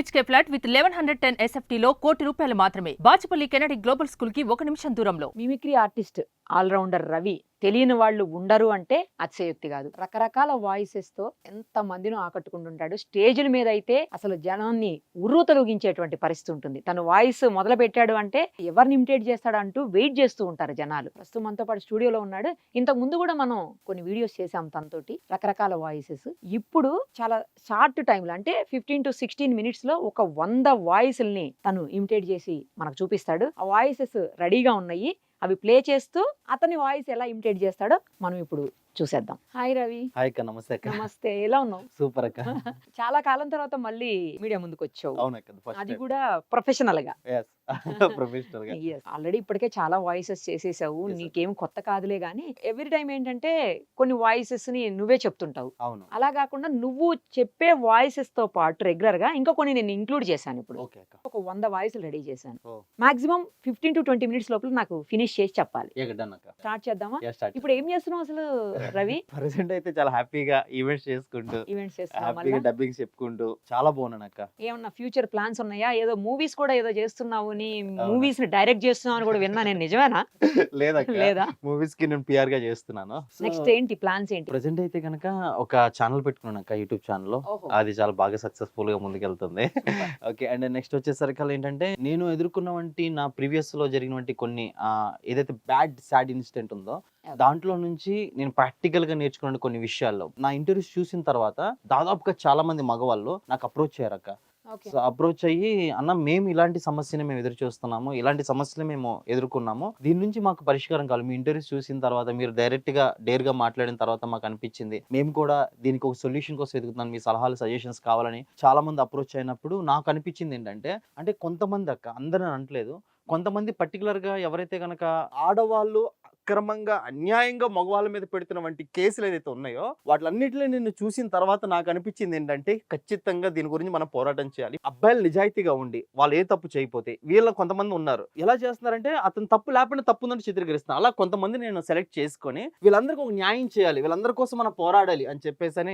BHK flat with 1110 SFT లో ₹1,00,00,000 మాత్రమే. Bachupally Kennedy global school కి 1 నిమిషం దూరంలో. మిమిక్రీ ఆర్టిస్ట్ ఆల్రౌండర్ రవి తెలియని వాళ్ళు ఉండరు అంటే అతిశయోక్తి కాదు. రకరకాల వాయిసెస్ తో ఎంత మందిని ఆకట్టుకుంటుంటాడు. స్టేజ్ల మీద అయితే అసలు జనాన్ని ఉర్రూతలూగించేటువంటి పరిస్థితి ఉంటుంది. తను వాయిస్ మొదలు పెట్టాడు అంటే ఎవరిని ఇమిటేట్ చేస్తాడు అంటూ వెయిట్ చేస్తూ ఉంటారు జనాలు. ప్రస్తుతం మనతో పాటు స్టూడియోలో ఉన్నాడు. ఇంతకు ముందు కూడా మనం కొన్ని వీడియోస్ చేసాం తనతోటి, రకరకాల వాయిసెస్. ఇప్పుడు చాలా షార్ట్ టైంలో అంటే 15 to 16 minutes లో ఒక 100 వాయిస్ల్ని తను ఇమిటేట్ చేసి మనకు చూపిస్తాడు. ఆ వాయిసెస్ రెడీగా ఉన్నాయి. అవి ప్లే చేస్తూ అతని వాయిస్ ఎలా ఇమిటేట్ చేస్తాడో మనం ఇప్పుడు చూసేద్దాం. హాయ్ రవి. హాయ్ అక్క, నమస్తే అక్క. నమస్తే, ఎలా ఉన్నావు? సూపర్ అక్క. చాలా కాలం తర్వాత మళ్ళీ మీడియా ముందుకు వచ్చావు. అవునక్క, అది కూడా ప్రొఫెషనల్ గా. ప్రొఫెషనల్ గా. ఆల్రెడీ ఇప్పటికే చాలా వాయిసెస్ చేసేసావు. నీకేం కొత్త కాదులే గానీ ఎవ్రీ టైం ఏంటంటే కొన్ని వాయిసెస్ ని నువ్వే చెప్తుంటావు. అవును. అలా కాకుండా నువ్వు చెప్పే వాయిసెస్ తో పాటు రెగ్యులర్ గా ఇంకా కొన్ని నేను ఇంక్లూడ్ చేశాను. ఇప్పుడు ఓకే అక్క. ఒక 100 వాయిస్లు రెడీ చేశాను. మాక్సిమం 15 to 20 minutes లోపల నాకు ఫినిష్ చేసి చెప్పాలి. స్టార్ట్ చేద్దామా? ఇప్పుడు ఏం చేస్తున్నావు అసలు రవి? ప్రెసెంట్ అయితే చాలా హ్యాపీగా ఈవెంట్స్ చేసుకుంటూ, హ్యాపీగా డబ్బింగ్ చెప్పుకుంటూ చాలా బాగున్నాను అక్క. ఏమన్నా ఫ్యూచర్ ప్లాన్స్ ఉన్నాయా? ఏదో మూవీస్ కూడా ఏదో చేస్తున్నావు, మూవీస్ ని డైరెక్ట్ చేస్తున్నావు అని కూడా విన్నా నేను. నిజమేనా? లేదా? మూవీస్ కి నేను పిఆర్ గా చేస్తున్నాను. నెక్స్ట్ ఏంటి ప్లాన్స్? ఏంటి ప్రెసెంట్ అయితే కనుక ఒక ఛానల్ పెట్టుకున్నాను అక్క, యూట్యూబ్ ఛానల్. అది చాలా బాగా సక్సెస్ఫుల్ గా ముందుకెళ్తుంది. ఓకే. అండ్ నెక్స్ట్ వచ్చేసరికి ఏంటంటే నేను ఎదుర్కొన్నవంటి నా ప్రీవియస్ లో జరిగినటువంటి కొన్ని ఏదైతే బ్యాడ్ సాడ్ ఇన్సిడెంట్ ఉందో దాంట్లో నుంచి నేను ప్రాక్టికల్ గా నేర్చుకున్న కొన్ని విషయాల్లో నా ఇంటర్వ్యూస్ చూసిన తర్వాత దాదాపుగా చాలా మంది మగవాళ్ళు నాకు అప్రోచ్ అయ్యారక్క. సో అప్రోచ్ అయ్యి, అన్న మేము ఇలాంటి సమస్యని మేము ఎదురు చూస్తున్నాము, ఇలాంటి సమస్యలు మేము ఎదుర్కొన్నాము, దీని నుంచి మాకు పరిష్కారం కావాలి. మీ ఇంటర్వ్యూస్ చూసిన తర్వాత మీరు డైరెక్ట్ గా డేర్ గా మాట్లాడిన తర్వాత మాకు అనిపించింది మేము కూడా దీనికి ఒక సొల్యూషన్ కోసం ఎదుగుతున్నాం, మీ సలహాలు సజెషన్స్ కావాలని చాలా మంది అప్రోచ్ అయినప్పుడు నాకు అనిపించింది ఏంటంటే, అంటే కొంతమంది అక్క, అందరని అనట్లేదు, కొంతమంది పర్టికులర్ గా ఎవరైతే కనుక ఆడవాళ్ళు అక్రమంగా అన్యాయంగా మగవాళ్ళ మీద పెడుతున్న వంటి కేసులు ఏదైతే ఉన్నాయో వాటిలన్నిటిలో నేను చూసిన తర్వాత నాకు అనిపించింది ఏంటంటే, ఖచ్చితంగా దీని గురించి మనం పోరాటం చేయాలి. అబ్బాయిలు నిజాయితీగా ఉండి వాళ్ళు ఏ తప్పు చేయకపోతే, వీళ్ళ కొంతమంది ఉన్నారు ఎలా చేస్తున్నారంటే అతను తప్పు లేకుండా తప్పు ఉందని చిత్రీకరిస్తున్నారు. అలా కొంతమంది నేను సెలెక్ట్ చేసుకొని వీళ్ళందరికీ ఒక న్యాయం చేయాలి, వీళ్ళందరి కోసం మనం పోరాడాలి అని చెప్పేసి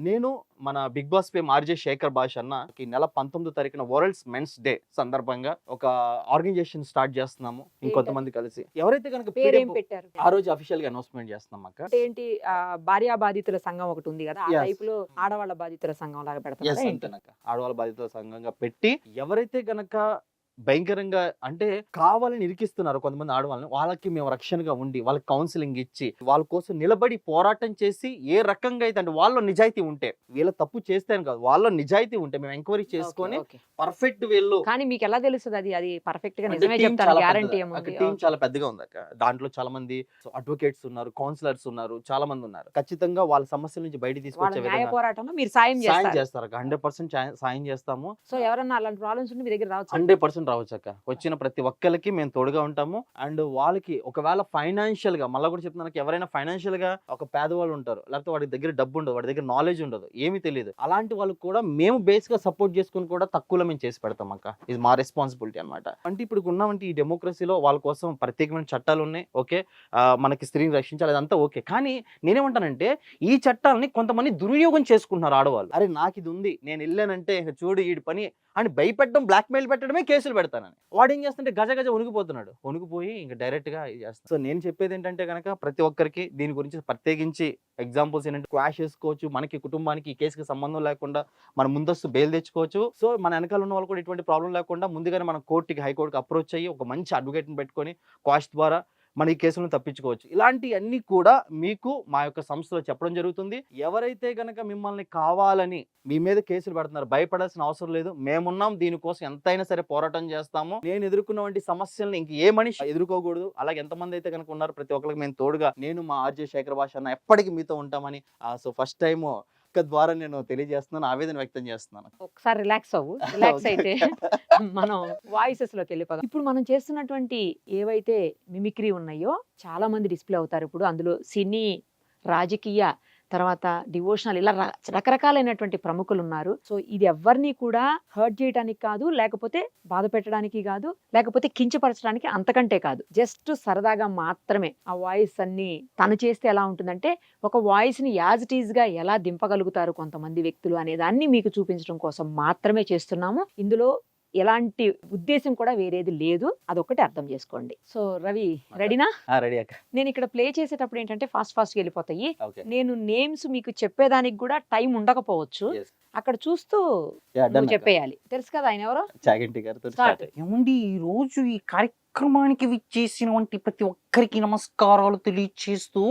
నేను మన Bigg Boss fame RJ Shekhar Basha అన్న ఈ నెల 19వ తారీఖున వరల్డ్స్ మెన్స్ డే సందర్భంగా ఒక ఆర్గనైజేషన్ స్టార్ట్ చేస్తున్నాము ఇంకొంతమంది కలిసి. ఎవరైతే కనుక ఆ రోజు అఫీషియల్ గా అనౌన్స్మెంట్ చేస్తున్నాం అక్క. ఏంటి, భార్యా బాధితుల సంఘం ఒకటి ఉంది కదా, ఆ టైప్ లో ఆడవాళ్ళ బాధితుల సంఘం లాగా పెడతారు. ఆడవాళ్ళ బాధితుల సంఘంగా పెట్టి ఎవరైతే గనక భయంకరంగా అంటే కావాలని ఇరికిస్తున్నారు కొంతమంది ఆడవాళ్ళని, వాళ్ళకి మేము రక్షణగా ఉండి వాళ్ళకి కౌన్సిలింగ్ ఇచ్చి వాళ్ళ కోసం నిలబడి పోరాటం చేసి, ఏ రకంగా అయితే అంటే వాళ్ళ నిజాయితీ ఉంటే, వీళ్ళ తప్పు చేస్తే కాదు, వాళ్ళ నిజాయితీ ఉంటే మేము ఎంక్వైరీ చేసుకొని పర్ఫెక్ట్ వీళ్ళు. కానీ మీకు ఎలా తెలుస్తుంది అది పర్ఫెక్ట్ గా నిజమే చెప్తారు? గ్యారంటీ ఏముంది? టీం చాలా పెద్దగా ఉంది అక్క. దాంట్లో చాలా మంది అడ్వకేట్స్ ఉన్నారు, కౌన్సిలర్స్ ఉన్నారు, చాలా మంది ఉన్నారు. ఖచ్చితంగా వాళ్ళ సమస్యల నుంచి బయట తీసుకొచ్చే న్యాయ పోరాటంలో మీరు సాయం చేస్తారు అక్క. 100% సాయం చేస్తాము. సో ఎవరన్నా అలాంటి ప్రాబ్లమ్స్ ఉంటే మీ దగ్గర రావచ్చు, 100% రావచ్చు అక్క. వచ్చిన ప్రతి ఒక్కరికి మేము తోడుగా ఉంటాము. అండ్ వాళ్ళకి ఒకవేళ ఫైనాన్షియల్ గా, మళ్ళీ కూడా చెప్తున్నాను, ఎవరైనా ఫైనాన్షియల్ గా ఒక పేదవాళ్ళు ఉంటారు, లేకపోతే వాడి దగ్గర డబ్బు ఉండదు, వాడి దగ్గర నాలెడ్జ్ ఉండదు, ఏమీ తెలియదు, అలాంటి వాళ్ళకి కూడా మేము బేస్ గా సపోర్ట్ చేసుకుని కూడా తక్కువలో మేము చేసి పెడతాం అక్క. ఇది మా రెస్పాన్సిబిలిటీ అనమాట. అంటే ఇప్పుడు ఉన్నామంటే ఈ డెమోక్రసీలో వాళ్ళ కోసం ప్రత్యేకమైన చట్టాలు ఉన్నాయి. ఓకే, మనకి స్త్రీని రక్షించాలి, అదంతా ఓకే. కానీ నేనేమంటానంటే ఈ చట్టాలని కొంతమంది దుర్వినియోగం చేసుకుంటున్నారు ఆడవాళ్ళు. అరే నాకు ఇది ఉంది, నేను వెళ్ళానంటే చూడు ఈ పని అని భయపెట్టడం, బ్లాక్మెయిల్ పెట్టడమే కేసులు పెడతానని. వాడు ఏం చేస్తుంటే గజ ఉనిగిపోతున్నాడు, ఉనిగిపోయి ఇంకా డైరెక్ట్ గా చేస్తాడు. సో నేను చెప్పేది ఏంటంటే కనుక ప్రతి ఒక్కరికి దీని గురించి ప్రత్యేకించి ఎగ్జాంపుల్స్ ఏంటంటే క్వాష్ చేసుకోవచ్చు, మనకి కుటుంబానికి ఈ కేసుకి సంబంధం లేకుండా మనం ముందస్తు బెయిల్ తెచ్చుకోవచ్చు. సో మన వెనకాల ఉన్న వాళ్ళు కూడా ఎటువంటి ప్రాబ్లం లేకుండా ముందుగానే మనం కోర్టుకి, హైకోర్టుకి అప్రోచ్ అయ్యి ఒక మంచి అడ్వకేట్ని పెట్టుకొని క్వాష్ ద్వారా మన ఈ కేసులను తప్పించుకోవచ్చు. ఇలాంటివన్నీ కూడా మీకు మా యొక్క సంస్థలో చెప్పడం జరుగుతుంది. ఎవరైతే గనక మిమ్మల్ని కావాలని మీ మీద కేసులు పెడుతున్నారు, భయపడాల్సిన అవసరం లేదు. మేమున్నాం, దీనికోసం ఎంతైనా సరే పోరాటం చేస్తాము. నేను ఎదుర్కొన్నటువంటి సమస్యలను ఇంక ఏ మనిషి ఎదుర్కోకూడదు. అలాగే ఎంతమంది అయితే కనుక ఉన్నారు ప్రతి ఒక్కరికి మేము తోడుగా, నేను మా ఆర్జే శేఖర్ భాష అన్న ఎప్పటికీ మీతో ఉంటామని సో ఫస్ట్ టైం ద్వారా నేను తెలియజేస్తున్నాను, ఆవేదన వ్యక్తం చేస్తున్నాను. ఒకసారి రిలాక్స్ అవ్వు. రిలాక్స్ అయితే మనం వాయిసెస్ లోకి వెళ్ళిపోదాం. ఇప్పుడు మనం చేస్తున్నటువంటి ఏవైతే మిమిక్రీ ఉన్నాయో చాలా మంది డిస్ప్లే అవుతారు ఇప్పుడు. అందులో సినీ, రాజకీయ, తర్వాత డివోషనల్, ఇలా రకరకాలైనటువంటి ప్రముఖులు ఉన్నారు. సో ఇది ఎవరిని కూడా హర్ట్ చేయడానికి కాదు, లేకపోతే బాధ పెట్టడానికి కాదు, లేకపోతే కించపరచడానికి, అంతకంటే కాదు. జస్ట్ సరదాగా మాత్రమే ఆ వాయిస్ అన్ని తను చేస్తే ఎలా ఉంటుందంటే, ఒక వాయిస్ ని యాజ్ ఇట్ ఈజ్ గా ఎలా దింపగలుగుతారు కొంతమంది వ్యక్తులు అనే దాన్ని మీకు చూపించడం కోసం మాత్రమే చేస్తున్నాము. ఇందులో ఎలాంటి ఉద్దేశం కూడా వేరేది లేదు, అదొక్కటి అర్థం చేసుకోండి. సో రవి, రెడీనా? రెడీ అక్క. నేను ఇక్కడ ప్లే చేసేటప్పుడు ఏంటంటే ఫాస్ట్ వెళ్ళిపోతాయి. ఓకే. నేను నేమ్స్ మీకు చెప్పేదానికి కూడా టైం ఉండకపోవచ్చు. Yes. అక్కడ చూస్తూ Yeah, done నువ్వు అక్క. చెప్పేయాలి. తెలుసు కదా ఆయన ఎవరో. చాగంటి గారితో Start. స్టార్ట్. ఏమండి ఈ రోజు ఈ కార్యక్రమానికి విచ్చేసినటువంటి ప్రతి ఒక్కరికి నమస్కారాలు తెలియచేస్తూ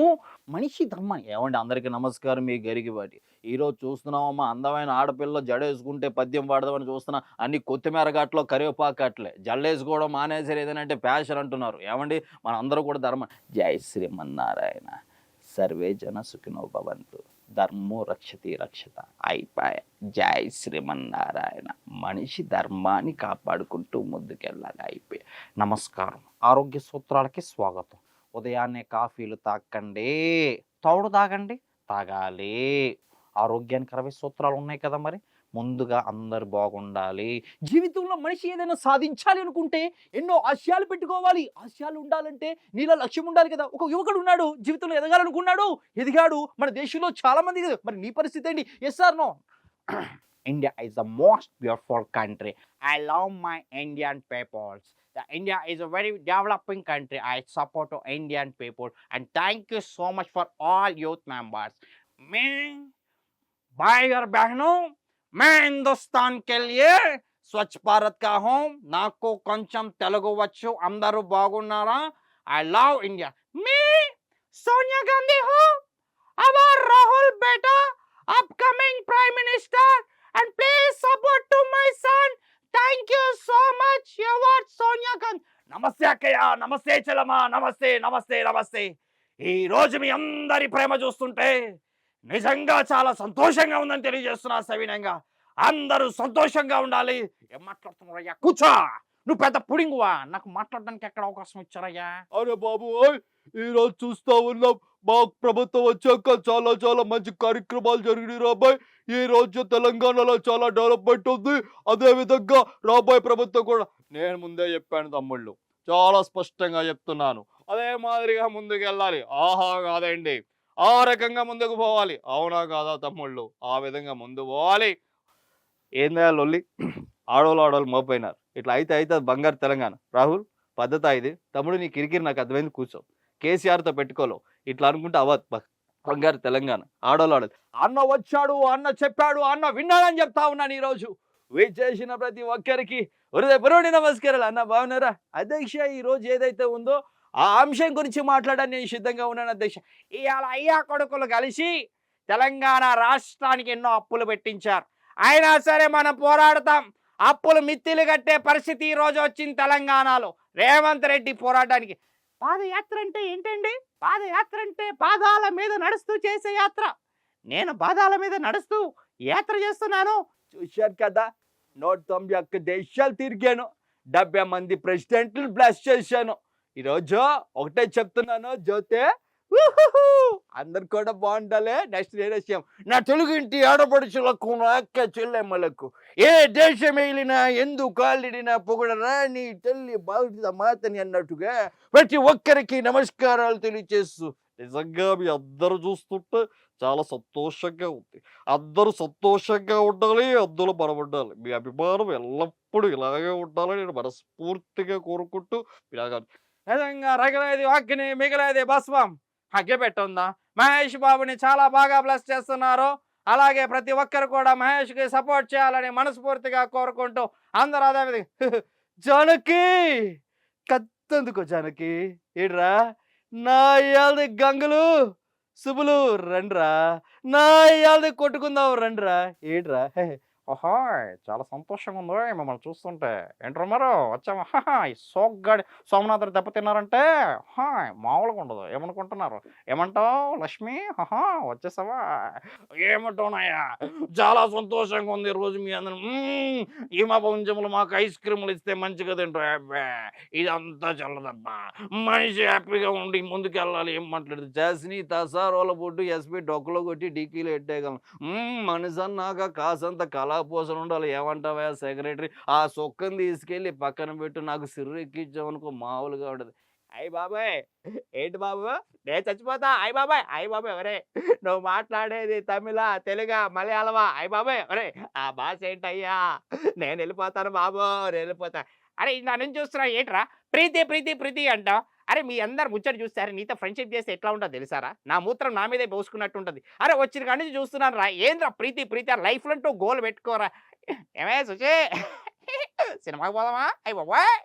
మనిషి ధర్మాన్ని ఏమండి అందరికి నమస్కారం, మీ గరికి బాటి. ఈ రోజు చూస్తున్నామమ్మా, అందమైన ఆడపిల్ల జడేసుకుంటే పద్యం పాడదామని చూస్తున్నా, అన్ని కొత్తిమీర ఘాట్లో కరివేపాకు అట్లే జల్లేసుకోవడం మానేసారు, ఏదనంటే ప్యాషన్ అంటున్నారు. ఏమండి మన అందరూ కూడా ధర్మం. జై శ్రీమన్నారాయణ, సర్వే జన సుఖినో భవంతు, ధర్మో రక్షతి రక్షత, అయిపోయా. జై శ్రీమన్నారాయణ. మనిషి ధర్మాన్ని కాపాడుకుంటూ ముందుకెళ్ళాలి, అయిపోయా. నమస్కారం. ఆరోగ్య సూత్రాలకి స్వాగతం. ఉదయాన్నే కాఫీలు తాకండి, తౌడు తాగండి, తాగాలి. ఆరోగ్యానికి 60 సూత్రాలు ఉన్నాయి కదా, మరి ముందుగా అందరు బాగుండాలి. జీవితంలో మనిషి ఏదైనా సాధించాలి అనుకుంటే ఎన్నో ఆశయాలు పెట్టుకోవాలి. ఆశయాలు ఉండాలంటే నీలో లక్ష్యం ఉండాలి కదా. ఒక యువకుడు ఉన్నాడు, జీవితంలో ఎదగాలనుకున్నాడు, ఎదిగాడు. మన దేశంలో చాలా మంది. మరి నీ పరిస్థితి ఏంటి? Yes or no? India is the most beautiful country. I love my Indian peoples. India is a very developing country. I support to Indian people and thank you so much for all youth members. मैं भाई और बहनों, मैं हिंदुस्तान के लिए स्वच्छ भारत का हूँ. నాకు కొంచెం తెలుగు వచ్చు, అందరూ బాగున్నారా? I love India. मैं सोनिया गांधी हूँ. our Rahul beta upcoming prime minister and please support to my son. Thank you so much. You are Sonia Gandhi. నమస్తే అక్కయ్య, నమస్తే చెల్లమ్మ, నమస్తే నమస్తే నమస్తే. ఈ రోజు మీ అందరి ప్రేమ చూస్తుంటే నిజంగా చాలా సంతోషంగా ఉందని తెలియజేస్తున్నా సవినంగా. అందరూ సంతోషంగా ఉండాలి. ఏం మాట్లాడుతున్నారయ్యా? కూర్చో. నువ్వు పెద్ద పుడింగువా, నాకు మాట్లాడడానికి ఎక్కడ అవకాశం ఇచ్చారయ్యా? అరే బాబు, ఈ రోజు చూస్తా ఉన్నాం, మా ప్రభుత్వం వచ్చాక చాలా చాలా మంచి కార్యక్రమాలు జరిగినాయి రాబాయ్. ఈ రోజు తెలంగాణలో చాలా డెవలప్మెంట్ ఉంది. అదే విధంగా రాబోయే ప్రభుత్వం కూడా, నేను ముందే చెప్పాను తమ్ముళ్ళు, చాలా స్పష్టంగా చెప్తున్నాను, అదే మాదిరిగా ముందుకు వెళ్ళాలి. ఆహా కాదండి, ఆ రకంగా ముందుకు పోవాలి. అవునా కాదా తమ్ముళ్ళు? ఆ విధంగా ముందు పోవాలి. ఏందా లొల్లి? ఆడోళ్ళు మోపోయినారు. ఇట్లా అయితే అది బంగారు తెలంగాణ. రాహుల్, పద్ధత ఇది. తమ్ముడు నీ కిరికిరి నాకు అర్థమైంది, కూర్చో. కేసీఆర్తో పెట్టుకోలేవు, ఇట్లా అనుకుంటే అవ్వదు. బంగారు తెలంగాణ. ఆడోళ్ళు అన్న వచ్చాడు, అన్న చెప్పాడు, అన్న విన్నాడని చెప్తా ఉన్నాను. ఈరోజు చేసిన ప్రతి ఒక్కరికి హృదయపూర్వక నమస్కారాలు. అన్న బాగున్నారా? అధ్యక్ష, ఈ రోజు ఏదైతే ఉందో ఆ అంశం గురించి మాట్లాడడానికి నేను సిద్ధంగా ఉన్నాను అధ్యక్ష. ఇవాళ అయ్యా కొడుకులు కలిసి తెలంగాణ రాష్ట్రానికి ఎన్నో అప్పులు పెట్టించారు. అయినా సరే మనం పోరాడతాం. అప్పులు మిత్తిలు కట్టే పరిస్థితి ఈ రోజు వచ్చింది తెలంగాణలో. రేవంత్ రెడ్డి పోరాటానికి. పాదయాత్ర అంటే ఏంటండి? పాదయాత్ర అంటే పాదాల మీద నడుస్తూ చేసే యాత్ర. నేను పాదాల మీద నడుస్తూ యాత్ర చేస్తున్నాను. చూశారు కదా, 191 దేశాలు తిరిగాను, 70 మంది ప్రెసిడెంట్లు బ్లెస్ చేశాను. ఈరోజు ఒకటే చెప్తున్నాను, జ్యోతే అందరు కూడా బాగుండాలి. నెక్స్ట్ ఏ విషయం, నా తెలుగు ఇంటి ఆడపడుచులకు, నా అక్క చెల్లెమ్మలకు, ఏ దేశం వెళ్ళినా ఎందుకు కాలిడినా పొగడరా నీ తల్లి భారత మాతని అన్నట్టుగా ప్రతి ఒక్కరికి నమస్కారాలు తెలియచేస్తూ, నిజంగా మీ అందరూ చూస్తుంటే చాలా సంతోషంగా ఉంది. అందరూ సంతోషంగా ఉండాలి, అందులో మనం ఉండాలి. మీ అభిమానం ఎల్లప్పుడూ ఇలాగే ఉండాలని నేను మనస్ఫూర్తిగా కోరుకుంటూ ఇలాగా నిజంగా రగిలేది అగ్ని, మిగిలేది భస్మం. అగ్గిపెట్టుందా? మహేష్ బాబుని చాలా బాగా బ్లెస్ చేస్తున్నారు. అలాగే ప్రతి ఒక్కరు కూడా మహేష్కి సపోర్ట్ చేయాలని మనస్ఫూర్తిగా కోరుకుంటూ అందరూ అదే విధంగా జానకి కత్తందుకో జానకి, ఏడ్రా నా ఇయాల్ది గంగులు శుభులు రండ్రా, నా ఇయాల్ది కొట్టుకుందాం రండ్రా. ఏడ్రా ఓహో! చాలా సంతోషంగా ఉందోయ్ మిమ్మల్ని చూస్తుంటే. ఏంటి రమారు వచ్చావా? ఈ సోగ్గాడి సోమనాథుడు దెబ్బతిన్నారంటే మామూలుగా ఉండదు. ఏమనుకుంటున్నారు? ఏమంటావు లక్ష్మి? వచ్చేసావా? ఏమంటావునయ్యా? చాలా సంతోషంగా ఉంది ఈరోజు మీ అందరం ఈ మా పుంజములు మాకు ఐస్ క్రీములు ఇస్తే మంచిగా తింటాం. అబ్బే! ఇదంతా చల్లదబ్బా! మనిషి హ్యాపీగా ఉండి ముందుకెళ్ళాలి. ఏం మాట్లాడదు జాస్ని తసారోల బొడ్డు ఎస్పీ డొక్కలో కొట్టి డిక్కీలో ఎట్టేయగలను. మనిషన్నాక కాసంత కళాపోసన ఉండాలి. ఏమంటావా సెక్రటరీ? ఆ సొక్కని తీసుకెళ్ళి పక్కన పెట్టు, నాకు సిర్రు ఎక్కించామనుకో మామూలుగా ఉండదు. అయ్య బాబాయ్ ఏంటి బాబు నేను చచ్చిపోతా. అయ్య బాబాయ్ ఒరే నువ్వు మాట్లాడేది తమిళ తెలుగా మలయాళమా? అయ్య బాబాయ్ ఒరే ఆ భాష ఏంటయ్యా? నేను వెళ్ళిపోతాను బాబు, నేను వెళ్ళిపోతా. అరే నా నుంచి చూస్తున్నా ఏంట్రా ప్రీతి ప్రీతి ప్రీతి అంటావు? అరే మీ అందరు ముచ్చట చూస్తారు, నీతో ఫ్రెండ్షిప్ చేస్తే ఎట్లా ఉంటుందో తెలుసారా? నా మూత్రం నా మీదే పోసుకున్నట్టు ఉంటుంది. అరే వచ్చిన కాడి నుంచి చూస్తున్నాను రా, ఏంద్రా ప్రీతి ప్రీతి లైఫ్లో అంటూ గోల్ పెట్టుకోరా. ఏమే సుచి సినిమాకి పోదామా? అయ్యి బాబాయ్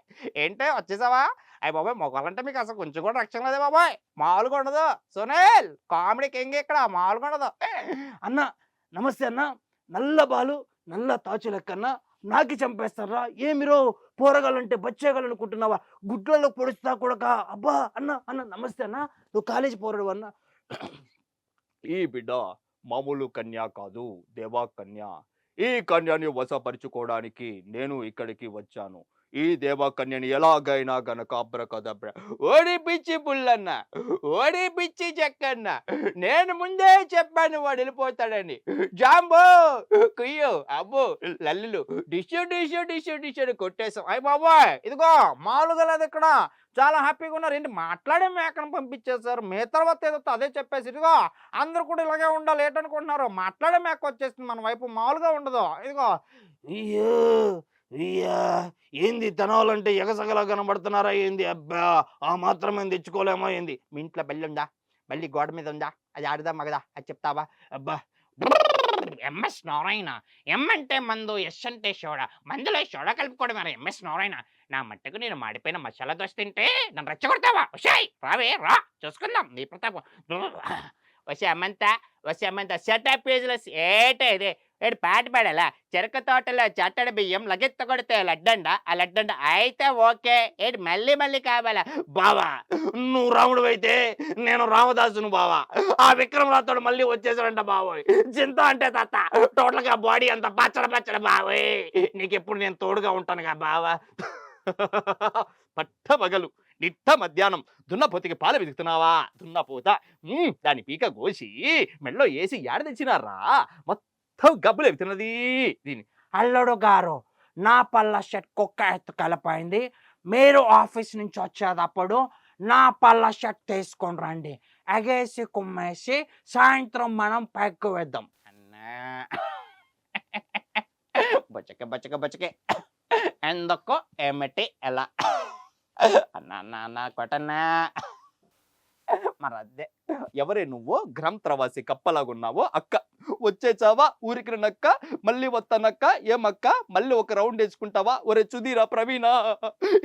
ఏంటో వచ్చేసావా? అయ్యి బాబాయ్ మొగాలంటే మీకు అసలు కొంచెం కూడా రక్షణ లేదే బాబాయ్, మామూలుగా ఉండదు. సునీల్ కామెడీ కింగ్ ఇక్కడ మామూలుగా ఉండదు. అన్న నమస్తే అన్న. నల్ల బాలు నల్ల తాచు లెక్కన్న నాకి చంపేస్తారా? ఏమిరో పోరగాలంటే బచ్చేగాలు అనుకుంటున్నావా? గుడ్లలో పొడుస్తా కూడా. అబ్బా అన్న అన్న నమస్తే అన్న. నువ్వు కాలేజీ పోరాడు అన్న. ఈ బిడ్డ మామూలు కన్య కాదు, దేవా కన్య. ఈ కన్యని వశపరుచుకోవడానికి నేను ఇక్కడికి వచ్చాను. ఈ దేవకన్యని ఎలాగైనా గనక అబ్రకదబ్ర ఓడిపిచ్చి పుల్లన్న, ఓడిపిచ్చి చెక్కన్న. నేను ముందే చెప్పాను వాడు వెళ్ళిపోతాడని. జాంబో కుయ్యో అబ్బో లల్లులు డిషు డిషు డిషు డిషు కొట్టేశాం. అయ్య బాబాయ్ ఇదిగో మామూలుగా లేదు ఇక్కడ, చాలా హ్యాపీగా ఉన్నారు. ఏంటి మాట్లాడే మేకను పంపించేశారు. మే తర్వాత ఏదో అదే చెప్పేసి ఇదిగో అందరూ కూడా ఇలాగే ఉండాలి ఏంటనుకుంటున్నారు? మాట్లాడే మేక వచ్చేస్తుంది మన వైపు, మామూలుగా ఉండదు. ఇదిగో అయ్యో అయ్యా ఏంది తనవాళ్ళంటే ఎగసగలా కనబడుతున్నారా ఏంది? అబ్బా ఆ మాత్రమే తెచ్చుకోలేమో ఏంది? మీ ఇంట్లో బెల్లి ఉందా? బెల్లి గోడ మీద ఉందా? అది ఆడదా మగదా అది చెప్తావా? అబ్బా ఎంఎస్ నారాయణ. ఎం అంటే మందు, ఎస్ అంటే సోడా. మందులో సోడా కలుపుకోవడం మరి ఎంఎస్ నారాయణ. నా మట్టుకు నేను మాడిపోయిన మసాలా దోశ తింటే నన్ను రెచ్చగొడతావా? వచ్చాయి రావే రా చూసుకుందాం నీ ప్రతాపం. వచ్చే అమ్మంతా సెటప్ పేజ్లెస్ ఏటే ఇదే ఏడు పాట పాడాలా? చెరక తోటలో చట్టడ బియ్యం లగెత్త కొడితే లడ్డండ, ఆ లడ్డండ అయితే ఓకే. ఏడు మళ్ళీ మళ్ళీ కావాలా? బావా నువ్వు రాముడు అయితే నేను రామదాసును బావా. ఆ విక్రమ్ రాతోడు మళ్ళీ వచ్చేసాడంట బావోయ్. చింత అంటే తాత టోటల్ గా బాడీ అంతా పచ్చడ పచ్చడ బావోయ్. నీకెప్పుడు నేను తోడుగా ఉంటానుగా బావా. పట్ట పగలు నిట్ట మధ్యాహ్నం దున్నపోతికి పాలు వెతుకుతున్నావా? దున్నపోత దాని పీక కోసి మెళ్ళో వేసి ఏడ తెచ్చినారా? మొత్తం గబ్బులు ఎగుతున్నది దీని. అల్లుడు గారు నా పళ్ళ షర్ట్ కుక్క ఎత్తు కలిపోయింది. మీరు ఆఫీస్ నుంచి వచ్చేటప్పుడు నా పళ్ళ షర్ట్ తీసుకొని రండి. ఎగేసి కుమ్మేసి సాయంత్రం మనం పైకి వేద్దాం. అన్నా బచ్చకే ఎందుకో ఏమిటి ఎలా అన్నా కొట్టన్నా మరి అదే ఎవరే నువ్వు గ్రమ్ త్రవాసి కప్పలాగున్నావు అక్క. వచ్చేచావా ఊరికి నక్క, మళ్ళీ వస్తానక్క. ఏమక్క మళ్ళీ ఒక రౌండ్ వేసుకుంటావా? ఒరే సుధీరా ప్రవీణ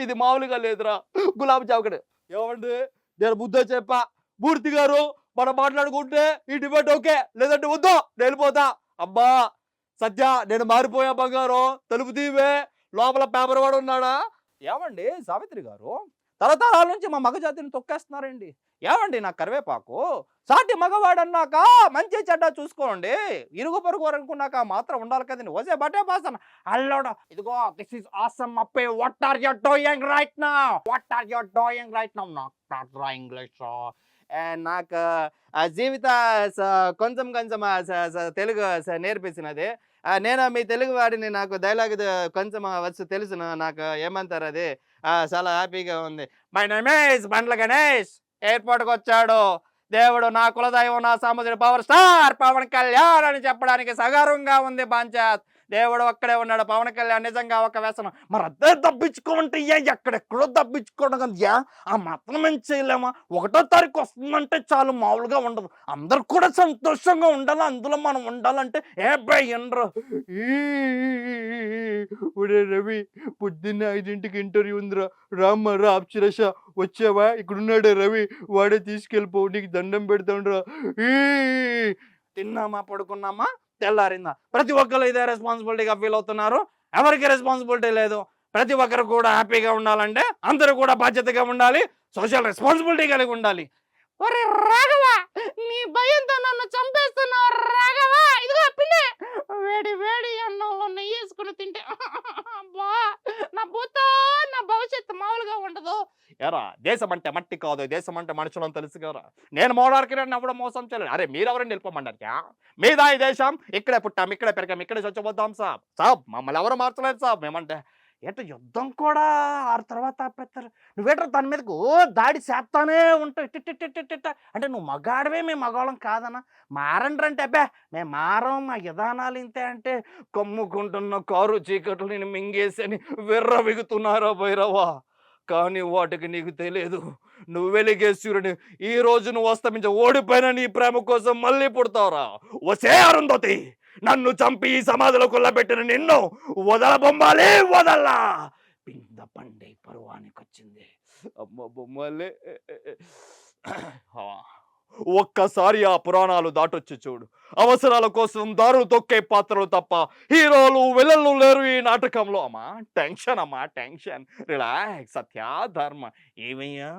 ఇది మామూలుగా లేదురా. గులాబ్ జాముగడు ఏమండి నేను బుద్ధ చెప్పా మూర్తి గారు మనం మాట్లాడుకుంటే ఈ డిబేట్ ఓకే, లేదంటే వద్దు నేను వెళ్ళిపోతా. అబ్బా సత్య నేను మారిపోయా బంగారం, తలుపు తీవే లోపల పేపర్ వాడు ఉన్నాడా? ఏమండి సావిత్రి గారు తరతరాల నుంచి మా మగజాతిని తొక్కేస్తున్నారండి. ఏమండి నా కరివేపాకు సాటి మగవాడన్నాక మంచి చెడ్డ చూసుకోండి. ఇరుగు పొరుగు అనుకున్నాక మాత్రం ఉండాలి కదండి. వసే బట్టే పాసన అల్లుడు ఇదిగో దిస్ ఇస్ ఆసమ్ అప్పే. What are you doing right now? What are you doing right now? Not English నాకు జీవిత కొంచెం కొంచెం తెలుగు నేర్పించినది. నేను మీ తెలుగు వాడిని, నాకు డైలాగ్ కొంచెం వచ్చు తెలుసు. నాకు ఏమంటారు అది చాలా హ్యాపీగా ఉంది. My name is Bandla Ganesh. ఎయిర్పోర్ట్కి వచ్చాడు దేవుడు, నా కులదైవం, నా సాముద్రి పవర్ స్టార్ పవన్ కళ్యాణ్ అని చెప్పడానికి సగర్వంగా ఉంది పంచాయత్. దేవుడు ఒక్కడే ఉన్నాడు. పవన్ కళ్యాణ్ నిజంగా ఒక వ్యసనం. మరి అదే తప్పించుకోమంటే ఎక్కడెక్కడో తప్పించుకోవడం కదా, ఆ మాత్రం ఏం చేయలేమా? 1వ తారీఖు వస్తుందంటే చాలు, మామూలుగా ఉండదు. అందరు కూడా సంతోషంగా ఉండాలి, అందులో మనం ఉండాలంటే ఏ భయండ్రు. ఒరే రవి పొద్దున్న 5ంటికి ఇంటర్వ్యూ ఉందిరా, రామ్మ రా అప్సరస వచ్చావా? ఇక్కడున్నాడే రవి, వాడే తీసుకెళ్ళిపో, నీకు దండం పెడతాండ్రా. తిన్నామా పడుకున్నామా తెల్లారిందా ప్రతి ఒక్కరు ఇదే రెస్పాన్సిబిలిటీగా ఫీల్ అవుతున్నారు. ఎవరికి రెస్పాన్సిబిలిటీ లేదు. ప్రతి ఒక్కరు కూడా హ్యాపీగా ఉండాలంటే అందరూ కూడా బాధ్యతగా ఉండాలి, సోషల్ రెస్పాన్సిబిలిటీ కలిగి ఉండాలి. ఒరే రాఘవ, నీ భయంతో నన్ను చంపేస్తున్నావు రాఘవ. ఇదిగో పిల్లే, వేడి వేడి అన్నంలో నెయ్యి వేసుకుని తింటే బా నా భూతో నా భవిష్యత్తు మామూలుగా ఉండదు. ఎరా దేశం అంటే మట్టి కాదు, దేశం అంటే మనుషులని తెలుసు కదా. నేను మోడార్కి అవ్వడం మోసం చేయలేదు. అరే మీరెవరని వెళ్ళిపోమన్నారుగా? మీదా ఈ దేశం, ఇక్కడే పుట్టాం, ఇక్కడే పెరిగాం, ఇక్కడే చచ్చిపోతాం సాబ్. సాబ్ మమ్మల్ని ఎవరు మార్చలేదు సాబ్. మేమంటే ఏంటో యుద్ధం కూడా ఆ తర్వాత ఆపేస్తారు. నువ్వేంటో దాని మీదకు దాడి చేస్తానే ఉంటావు ఇట్టిట్టిట్టిట్ట. అంటే నువ్వు మగాడివే, మేము మగవాళ్ళం కాదన్నా. మారండి అంటే అబ్బా మేము మారం, మా విధానాలు ఇంతే అంటే కమ్ముకుంటున్న కారు చీకట్లు నేను మింగేసని విర్రవిగుతున్నారా భైరవా. కానీ వాటికి నీకు తెలియదు, నువ్వు వెలిగే సూర్యుని ఈ రోజు నువ్వు అస్తమించ ఓడిపోయిన నీ ప్రేమ కోసం మళ్ళీ పుడతావురా. వసే అరుంధతి, నన్ను చంపి ఈ సమాధిలో కొల్లబెట్టిన నిన్ను వదల బొమ్మాలే వదల్లా. పింద పండే పరువానికి వచ్చింది అమ్మ బొమ్మలే. ఒక్కసారి ఆ పురాణాలు దాటొచ్చి చూడు. అవసరాల కోసం దారులు తొక్కే పాత్రలు తప్ప హీరోలు విలన్లు లేరు ఈ నాటకంలో. అమ్మా టెన్షన్, అమ్మా టెన్షన్, రిలాక్స్. సత్య ధర్మ ఏమయ్యా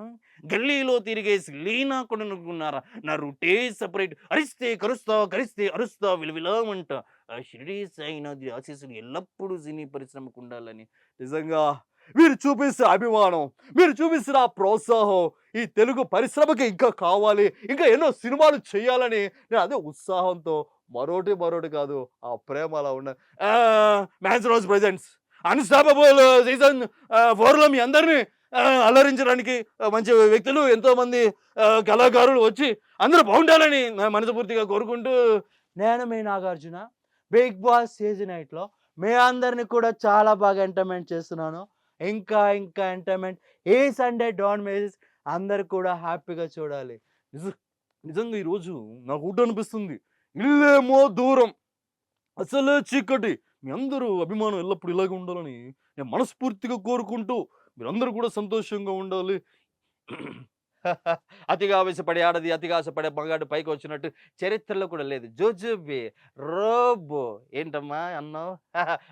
గల్లీలో తిరిగేసి లీనా కూడా అనుకున్నారా? నా రూటే సపరేట్. అరిస్తే కరుస్తా, కరిస్తే అరుస్తా, విలువిలమంట. ఆ షిరిడి సాయినాథ్ ఆశీస్సులు ఎల్లప్పుడూ సినీ పరిశ్రమకు ఉండాలని. నిజంగా మీరు చూపిస్తున్న అభిమానం, మీరు చూపిస్తున్న ప్రోత్సాహం ఈ తెలుగు పరిశ్రమకి ఇంకా కావాలి, ఇంకా ఎన్నో సినిమాలు చేయాలని నేను అదే ఉత్సాహంతో, మరోటి కాదు, ఆ ప్రేమ అలా ఉన్న మ్యాన్స్ రోజ్ ప్రెజెంట్స్ అన్స్టాపబుల్ సీజన్ 4లో మీ అందరినీ అలరించడానికి మంచి వ్యక్తులు, ఎంతోమంది కళాకారులు వచ్చి అందరూ బాగుండాలని మనస్ఫూర్తిగా కోరుకుంటూ, నేను మీ నాగార్జున బిగ్ బాస్ సీజన్ 8లో మీ అందరినీ కూడా చాలా బాగా ఎంటర్టైన్మెంట్ చేస్తున్నాను. ఇంకా entertainment A Sunday don't miss. అందరు కూడా హ్యాపీగా చూడాలి. నిజంగా ఈరోజు నాకు ఒకటి అనిపిస్తుంది, ఇల్లేమో దూరం అసలే చీకటి. మీ అందరూ అభిమానం ఎల్లప్పుడు ఇలాగే ఉండాలని నేను మనస్ఫూర్తిగా కోరుకుంటూ, మీరందరూ కూడా సంతోషంగా ఉండాలి. అతిగా ఆవేశపడే ఆడది, అతిగా ఆశపడే మగాడు పైకి వచ్చినట్టు చరిత్రలో కూడా లేదు. జోజోబి రోబో ఏంటమ్మా అన్నావు?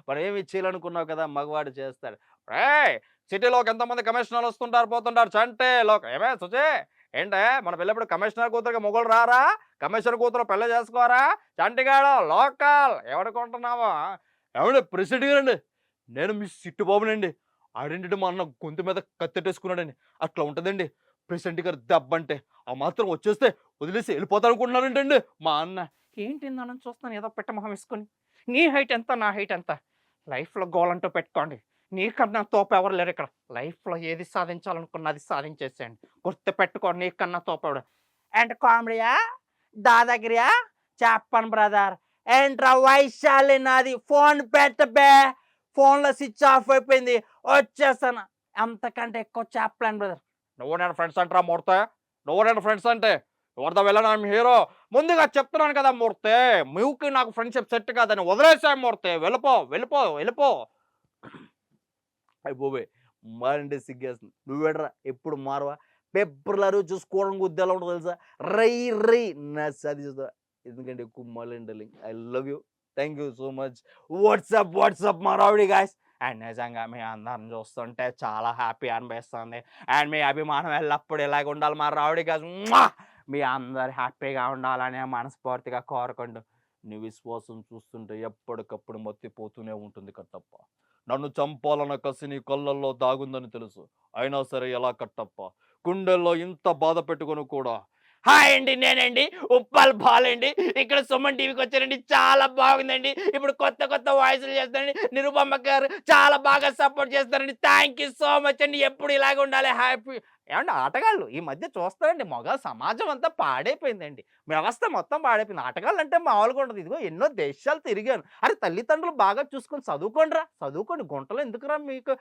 మనం ఏమి చేయాలనుకున్నావు కదా, మగవాడు చేస్తాడు. సిటీలోకి ఎంతమంది కమిషనర్లు వస్తుంటారు పోతుంటారు, చంటే లోక ఏమే సుచే ఏంటే మన పిల్లప్పుడు కమిషనర్ కూతురుగా మొగలు రారా? కమిషనర్ కూతురు పెళ్ళ చేసుకోరా? చంటిగాడు లోకల్ ఎవడుకుంటున్నావా? ఎవడు ప్రెసిడెంట్ గారండి, నేను మీ సిట్టు బాబునండి. ఆడింటి మా అన్న గొంతు మీద కత్తెట్టేసుకున్నాడండి. అట్లా ఉంటుందండి ప్రెసిడెంట్ గారు దెబ్బంటే. ఆ మాత్రం వచ్చేస్తే వదిలేసి వెళ్ళిపోతాను అనుకుంటున్నారంటండి మా అన్న. ఏంటి నన్ను చూస్తాను ఏదో పెట్ట మొహం వేసుకొని. నీ హైట్ ఎంత, నా హైట్ ఎంత? లైఫ్లో గోల్ అంటూ పెట్టుకోండి. నీకన్నా తోపు ఎవరు లేరు ఇక్కడ. లైఫ్లో ఏది సాధించాలనుకున్నది సాధించేసేయండి. గుర్తు పెట్టుకోండి, నీకన్నా తోపేవాడు. అండ్ కామెడీయా దాదాగిరియా చెప్పను బ్రదర్. ఏంట్రా వైశాలి నాది ఫోన్ పెట్టబే, ఫోన్లో స్విచ్ ఆఫ్ అయిపోయింది, వచ్చేస్తాను. అంతకంటే ఎక్కువ చెప్పలేను బ్రదర్. నువ్వు నేను ఫ్రెండ్స్ అంటారా మూర్తే? నువ్వు నేను ఫ్రెండ్స్ అంటే ఎవరితో వెళ్ళను హీరో. ముందుగా చెప్తున్నాను కదా మూర్తే, మీకి నాకు ఫ్రెండ్షిప్ సెట్ కాదని వదిలేసాయి మూర్తే. వెళ్ళిపో వెళ్ళిపో వెళ్ళిపో. అయిపోయి మారంటే సిగ్గేస్తుంది. నువ్వేడరా ఎప్పుడు మారవా? పేపర్లరు చూసుకోవడం గుద్దెలా ఉండదు తెలుసా? రై నా సది చూస్తా. ఎందుకంటే ఎక్కువ మాలండి. I love you, thank you so much. What's up మా రావుడి గాయస్. అండ్ నిజంగా మీ అందరిని చూస్తుంటే చాలా హ్యాపీ అనిపిస్తుంది. అండ్ మీ అభిమానం ఎల్లప్పుడు ఇలాగ ఉండాలి మా రావుడి గాయస్. మీ అందరు హ్యాపీగా ఉండాలని మనస్ఫూర్తిగా కోరుకుంటూ, నీ విశ్వాసం చూస్తుంటే ఎప్పటికప్పుడు మత్తిపోతూనే ఉంటుంది కట్టప్ప. నన్ను చంపాలన్న కసి నీ కళ్ళల్లో దాగుందని తెలుసు, అయినా సరే ఎలా కట్టప్ప గుండెల్లో ఇంత బాధ పెట్టుకొని కూడా. హాయ్ అండి, నేనండి ఉప్పల్ బాలండి. ఇక్కడ సుమన్ టీవీకి వచ్చానండి, చాలా బాగుందండి. ఇప్పుడు కొత్త వాయిస్లు చేస్తానండి. నిరుపమ్మ గారు చాలా బాగా సపోర్ట్ చేస్తారండి. థ్యాంక్ యూ సో మచ్ అండి. ఎప్పుడు ఇలాగ ఉండాలి హ్యాపీ. ఏమంటే ఆటగాళ్ళు ఈ మధ్య చూస్తారండి, మగ సమాజం అంతా పాడైపోయిందండి, వ్యవస్థ మొత్తం పాడైపోయింది. ఆటగాళ్ళు అంటే మామూలుగా ఉండదు. ఇదిగో ఎన్నో దేశాలు తిరిగాను. అరే తల్లిదండ్రులు బాగా చూసుకొని చదువుకోండి రా, చదువుకోండి. గుంటలో ఎందుకురా మీకు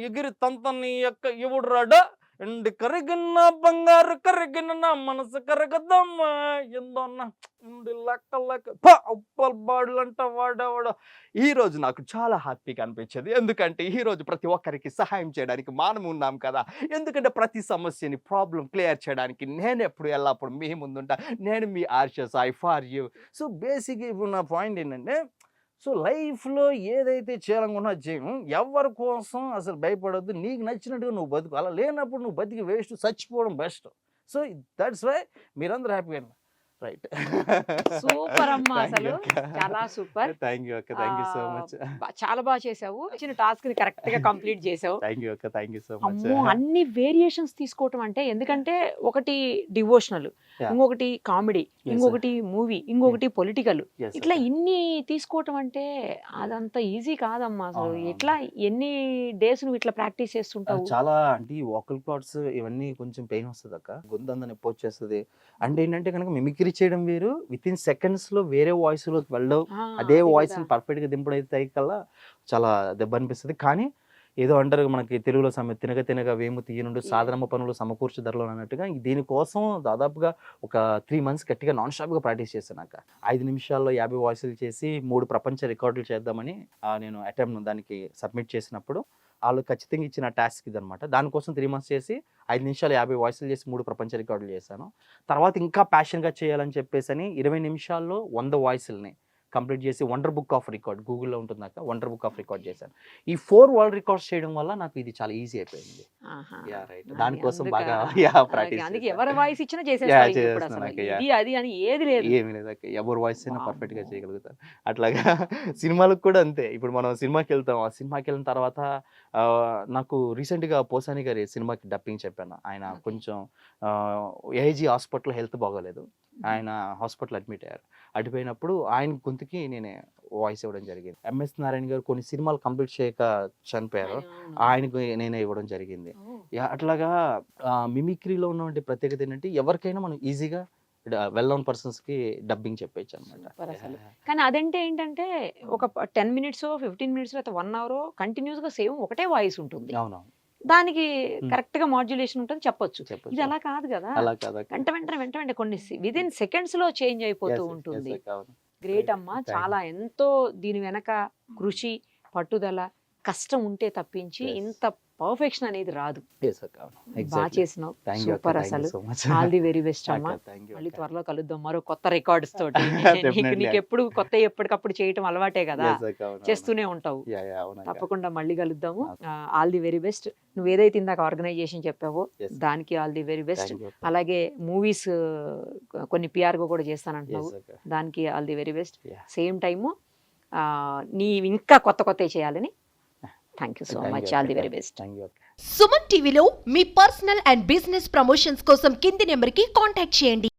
ఎగిరి తంతని యొక్క ఇవుడు రాడు. ఎండి కరిగిన బంగారు కరిగిన నా మనసు కరగదమ్మా ఎందోన్నా ఉండి లెక్క ఉప్పల్ బాడులు అంట వాడేవాడు. ఈ రోజు నాకు చాలా హ్యాపీగా అనిపించేది, ఎందుకంటే ఈ రోజు ప్రతి ఒక్కరికి సహాయం చేయడానికి మనం ఉన్నాం కదా. ఎందుకంటే ప్రతి సమస్యని ప్రాబ్లం క్లియర్ చేయడానికి నేను ఎప్పుడు ఎల్లప్పుడు మీ ముందుంటా. నేను మీ ఆర్షస్ ఐ ఫార్ యూ. సో బేసిక్గా ఇప్పుడు నా పాయింట్ ఏంటంటే, సో లైఫ్లో ఏదైతే చేయాలనుకున్నా చేయను, ఎవరి కోసం అసలు భయపడొద్దు, నీకు నచ్చినట్టుగా నువ్వు బతుకు. అలా లేనప్పుడు నువ్వు బతికి వేస్ట్, చచ్చిపోవడం బెస్ట్. సో దట్స్ వై మీరందరూ హ్యాపీగా రైట్. సూపర్ అమ్మా, అసలు చాలా సూపర్. థ్యాంక్ యూ అక్క, థ్యాంక్ యూ సో మచ్. చాలా బాగా చేసావు, ఇచ్చిన టాస్క్ ని కరెక్ట్ గా కంప్లీట్ చేసావు. థ్యాంక్ యూ అక్క, థ్యాంక్ యూ సో మచ్. అమ్మో, అన్ని వేరియేషన్స్ తీసుకోవటం అంటే, ఎందుకంటే ఒకటి డివోషనల్, Yeah. ఇంకొకటి కామెడీ, Yes, ఇంకొకటి మూవీ, ఇంకొకటి పొలిటికల్, Yes, ఇట్లా అక్క. ఇన్ని తీసుకోవటం అంటే అదంత ఈజీ కాదమ్మా. అసలు అవును. ఎట్లా ఎన్ని డేస్ నువ్వు ఇట్లా ప్రాక్టీస్ చేస్తుంటావు? చాలా అంటే ఈ వోకల్ కార్డ్స్ ఇవన్నీ కొంచెం పెయిన్ వస్తుంది అక్క, గొంతంతా నొప్పి వచ్చేస్తుంది. అంటే ఏంటంటే కనుక మిమిక్రీ చేయడం వేరు, విత్ ఇన్ సెకండ్స్ లో వేరే వాయిస్ లోకి వెళ్ళడం, అదే వాయిస్ ని పర్ఫెక్ట్ గా దింపడైతే కల్లా చాలా దెబ్బ అనిపిస్తుంది. కానీ ఏదో అంటారు మనకి తెలుగులో తినగ తినగ వేము తీయనుండు సాధారణ పనులు సమకూర్చు ధరలో అన్నట్టుగా, దీనికోసం దాదాపుగా ఒక 3 months గట్టిగా నాన్ స్టాప్ గా ప్రాక్టీస్ చేశాను అక్క. 5 నిమిషాల్లో 50 వాయిస్లు చేసి 3 ప్రపంచ రికార్డులు చేద్దామని నేను అటెంప్ట్ దానికి సబ్మిట్ చేసినప్పుడు వాళ్ళు ఖచ్చితంగా ఇచ్చిన టాస్క్ ఇది అనమాట. దానికోసం 3 months చేసి 5 నిమిషాలు 50 వాయిస్లు చేసి 3 ప్రపంచ రికార్డులు చేశాను. తర్వాత ఇంకా ప్యాషన్గా చేయాలని చెప్పేసి 20 నిమిషాల్లో 100 వాయిస్లని కంప్లీట్ చేసి వండర్ బుక్ ఆఫ్ రికార్డ్, గూగుల్లో ఉంటుందాక వండర్ బుక్ ఆఫ్ రికార్డ్ చేశాను. ఈ 4 వరల్డ్ రికార్డ్స్ చేయడం వల్ల నాకు ఇది చాలా ఈజీ అయిపోయింది. దానికోసం బాగా ప్రాక్టీస్ అందుకే ఎవరి వాయిస్ ఇచ్చినా చేసేస్తారు ఇప్పుడు అసలు. చేస్తున్నాను అక్క. ఇది అది అని ఏది లేదు. ఏమి లేదు అక్క, ఎవరి వాయిస్ అయినా పర్ఫెక్ట్ గా చేయగలుగుతారు. అట్లాగా సినిమాలకు కూడా అంతే. ఇప్పుడు మనం సినిమాకి వెళ్తాం, ఆ సినిమాకి వెళ్ళిన తర్వాత నాకు రీసెంట్ గా పోసాని గారి సినిమాకి డబ్బింగ్ చెప్పాను. ఆయన కొంచెం ఏజీ హాస్పిటల్ హెల్త్ బాగోలేదు, ఆయన హాస్పిటల్ అడ్మిట్ అయ్యారు. అడిపోయినప్పుడు ఆయన గొంతుకి నేనే వాయిస్ ఇవ్వడం జరిగింది. ఎంఎస్ నారాయణ గారు కొన్ని సినిమాలు కంప్లీట్ చేయక చనిపోయారు, ఆయనకు నేనే ఇవ్వడం జరిగింది. అట్లాగా మిమిక్రీలో ఉన్నటువంటి ప్రత్యేకత ఏంటంటే ఎవరికైనా మనం ఈజీగా వెల్ నోన్ పర్సన్స్ కి డబ్బింగ్ చెప్పచ్చు అనమాట. కానీ అదంటే ఏంటంటే ఒక 10 minutes 15 minutes లేకపోతే 1 hour కంటిన్యూస్ గా సేమ్ ఒకటే వాయిస్ ఉంటుంది, అవునవును, దానికి కరెక్ట్ గా మాడ్యులేషన్ ఉంటుంది చెప్పొచ్చు. ఇది చెప్పచ్చు. అలా కాదు కదా, అలా కాదు అక్క. వెంట కొన్ని విదిన్ సెకండ్స్ లో చేంజ్ అయిపోతూ Yes, ఉంటుంది. yes అక్క, అవును. గ్రేట్ అమ్మా, Thank you. చాలా ఎంతో దీని వెనక కృషి, పట్టుదల, కష్టం ఉంటే తప్పించి Yes. ఇంత పర్ఫెక్షన్ అనేది రాదు. Yes అక్క, అవును. బాగా Exactly. చేసినావు, Thank you అక్క, సూపర్. thank you అసలు so much. All the very best అమ్మా. అక్క, thank you మళ్ళీ అక్క. త్వరలో కలుద్దాం మరో కొత్త రికార్డ్స్ తోటి. Definitely. నీకు ఎప్పుడు కొత్త ఎప్పటికప్పుడు చేయటం అలవాటే కదా, Yes అక్క, అవును, చేస్తూనే ఉంటావు. అవును. Yeah, yeah, అవును అక్క. తప్పకుండా మళ్ళీ కలుద్దాము. Okay. All the very best. నువ్వు ఏదైతే ఇందాక ఆర్గనైజేషన్ చెప్పావో Yes. దానికి all the very best. Thank you అక్క. అలాగే మూవీస్ కొన్ని పిఆర్ కూడా చేస్తానంటున్నావు, Yes అక్క. దానికి all the very best. Yeah. Same time నీ ఇంకా కొత్త చేయాలని. Thank you so Thank you much, అక్క. All the very best. Thank you అక్క. సుమన్ టీవీలో మీ పర్సనల్ అండ్ బిజినెస్ ప్రమోషన్స్ కోసం కింది నెంబర్కి కాంటాక్ట్ చేయండి.